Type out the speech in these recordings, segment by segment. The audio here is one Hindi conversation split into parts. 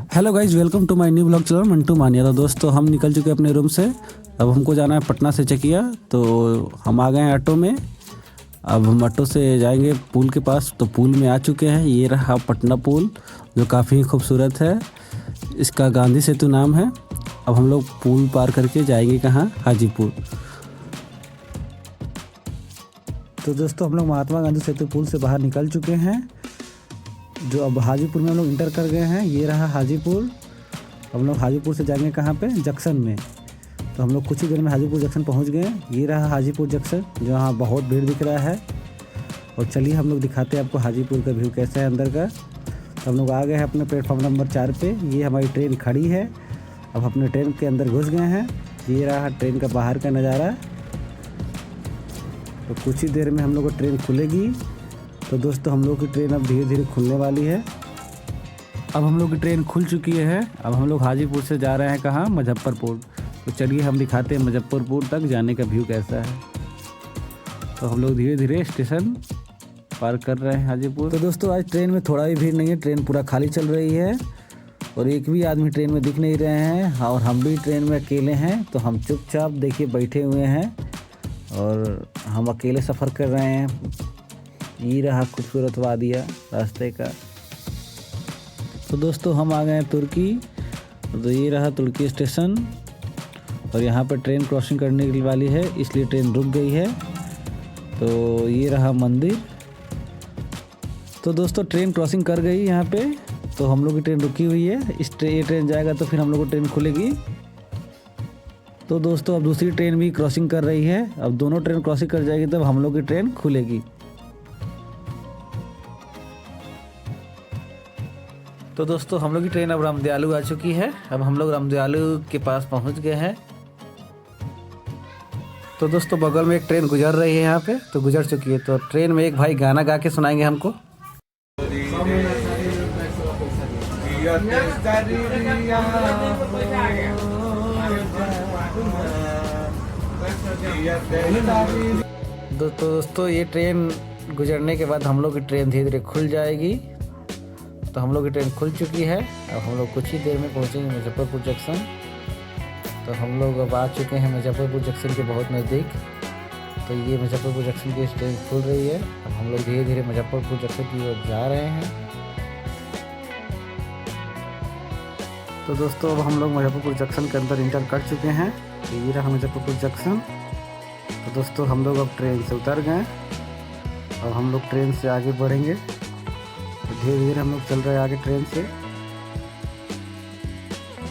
Hello guys, welcome to my new blog channel Mantu mania. तो दोस्तों हम निकल चुके हैं अपने रूम से। अब हमको जाना है पटना से चकिया। तो हम आ गए हैं ऑटो में। अब हम ऑटो से जाएंगे पुल के पास। तो पुल में आ चुके हैं। ये रहा पटना पुल, जो काफ़ी खूबसूरत है। इसका गांधी सेतु नाम है। अब हम लोग पुल पार करके जाएंगे कहाँ? हाजीपुर। तो दोस्तों हम लोग महात्मा गांधी सेतु पुल से बाहर निकल चुके हैं, जो अब हाजीपुर में हम लोग इंटर कर गए हैं। ये रहा हाजीपुर। हम लोग हाजीपुर से जाएंगे कहाँ पे? जंक्शन में। तो हम लोग कुछ ही देर में हाजीपुर जंक्शन पहुँच गए। ये रहा हाजीपुर जंक्शन, जहाँ बहुत भीड़ दिख रहा है। और चलिए हम लोग दिखाते हैं आपको हाजीपुर का व्यू कैसा है अंदर का। तो हम लोग आ गए हैं अपने प्लेटफॉर्म नंबर 4 पे। ये हमारी ट्रेन खड़ी है। अब अपने ट्रेन के अंदर घुस गए हैं। ये रहा ट्रेन का बाहर का नज़ारा। तो कुछ ही देर में हम लोग को ट्रेन खुलेगी। तो दोस्तों हम लोग की ट्रेन अब धीरे धीरे खुलने वाली है। अब हम लोग की ट्रेन खुल चुकी है। अब हम लोग हाजीपुर से जा रहे हैं कहाँ? मुजफ्फरपुर। तो चलिए हम दिखाते हैं मुजफ्फरपुर तक जाने का व्यू कैसा है। तो हम लोग धीरे धीरे स्टेशन पार कर रहे हैं हाजीपुर। तो दोस्तों आज ट्रेन में थोड़ा भी भीड़ नहीं है। ट्रेन पूरा खाली चल रही है और एक भी आदमी ट्रेन में दिख नहीं रहे हैं। और हम भी ट्रेन में अकेले हैं। तो हम चुपचाप देखिए बैठे हुए हैं और हम अकेले सफ़र कर रहे हैं। ये रहा खूबसूरत वादिया रास्ते का। तो दोस्तों हम आ गए हैं तुर्की। तो ये रहा तुर्की स्टेशन और यहाँ पर ट्रेन क्रॉसिंग करने वाली है, इसलिए ट्रेन रुक गई है। तो ये रहा मंदिर। तो दोस्तों ट्रेन क्रॉसिंग कर गई यहाँ पे। तो हम लोग की ट्रेन रुकी हुई है। ये ट्रेन जाएगा तो फिर हम लोग को ट्रेन खुलेगी। तो दोस्तों अब दूसरी ट्रेन भी क्रॉसिंग कर रही है। अब दोनों ट्रेन क्रॉसिंग कर जाएगी तब हम लोग की ट्रेन खुलेगी। तो दोस्तों हम लोग की ट्रेन अब रामदयालु आ चुकी है। अब हम लोग रामदयालु के पास पहुंच गए हैं। तो दोस्तों बगल में एक ट्रेन गुजर रही है यहाँ पे, तो गुजर चुकी है। तो ट्रेन में एक भाई गाना गा के सुनाएंगे हमको। दोस्तों ये ट्रेन गुजरने के बाद हम लोग की ट्रेन धीरे धीरे खुल जाएगी। तो हम लोग की ट्रेन खुल चुकी है। अब हम लोग कुछ ही देर में पहुंचेंगे मुजफ्फरपुर जंक्शन। तो हम लोग अब आ चुके हैं मुजफ्फरपुर जंक्शन के बहुत नज़दीक। तो ये मुजफ्फरपुर जंक्शन की ट्रेन खुल रही है। अब हम लोग धीरे धीरे मुजफ्फरपुर जंक्शन की ओर जा रहे हैं। तो दोस्तों अब हम लोग मुजफ्फरपुर जंक्शन के अंदर इंटर कर चुके हैं। तो ये रहा मुजफ्फरपुर जंक्शन। तो दोस्तों हम लोग अब ट्रेन से उतर गए। अब हम लोग ट्रेन से आगे बढ़ेंगे। धीरे धीरे हम लोग चल रहे हैं आगे ट्रेन से।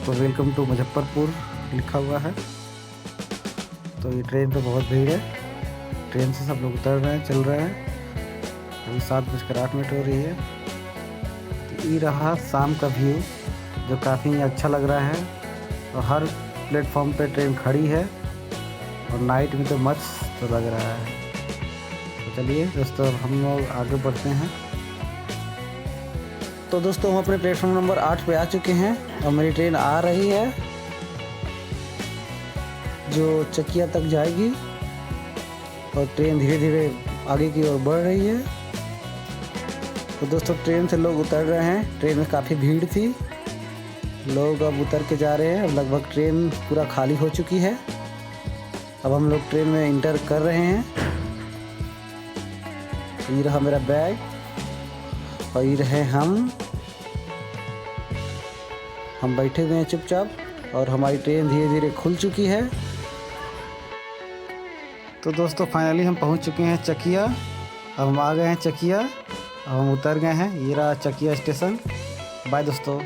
तो वेलकम टू मुजफ्फरपुर लिखा हुआ है। तो ये ट्रेन पे बहुत भीड़ है। ट्रेन से सब लोग उतर रहे हैं, चल रहे हैं। अभी 7:08 हो रही है। तो ये रहा शाम का व्यू, जो काफ़ी अच्छा लग रहा है। और हर प्लेटफॉर्म पे ट्रेन खड़ी है और नाइट में तो मस्त लग रहा है। तो चलिए दोस्तों अब हम लोग आगे बढ़ते हैं। तो दोस्तों हम अपने प्लेटफॉर्म नंबर 8 पे आ चुके हैं और मेरी ट्रेन आ रही है, जो चकिया तक जाएगी। और ट्रेन धीरे धीरे आगे की ओर बढ़ रही है। तो दोस्तों ट्रेन से लोग उतर रहे हैं। ट्रेन में काफ़ी भीड़ थी, लोग अब उतर के जा रहे हैं। अब लगभग ट्रेन पूरा खाली हो चुकी है। अब हम लोग ट्रेन में इंटर कर रहे हैं। ये रहा मेरा बैग और ये रहे हम बैठे हुए हैं चुपचाप। और हमारी ट्रेन धीरे धीरे खुल चुकी है। तो दोस्तों फाइनली हम पहुंच चुके हैं चकिया। अब हम आ गए हैं चकिया। अब हम उतर गए हैं। ये रहा चकिया स्टेशन। बाय दोस्तों।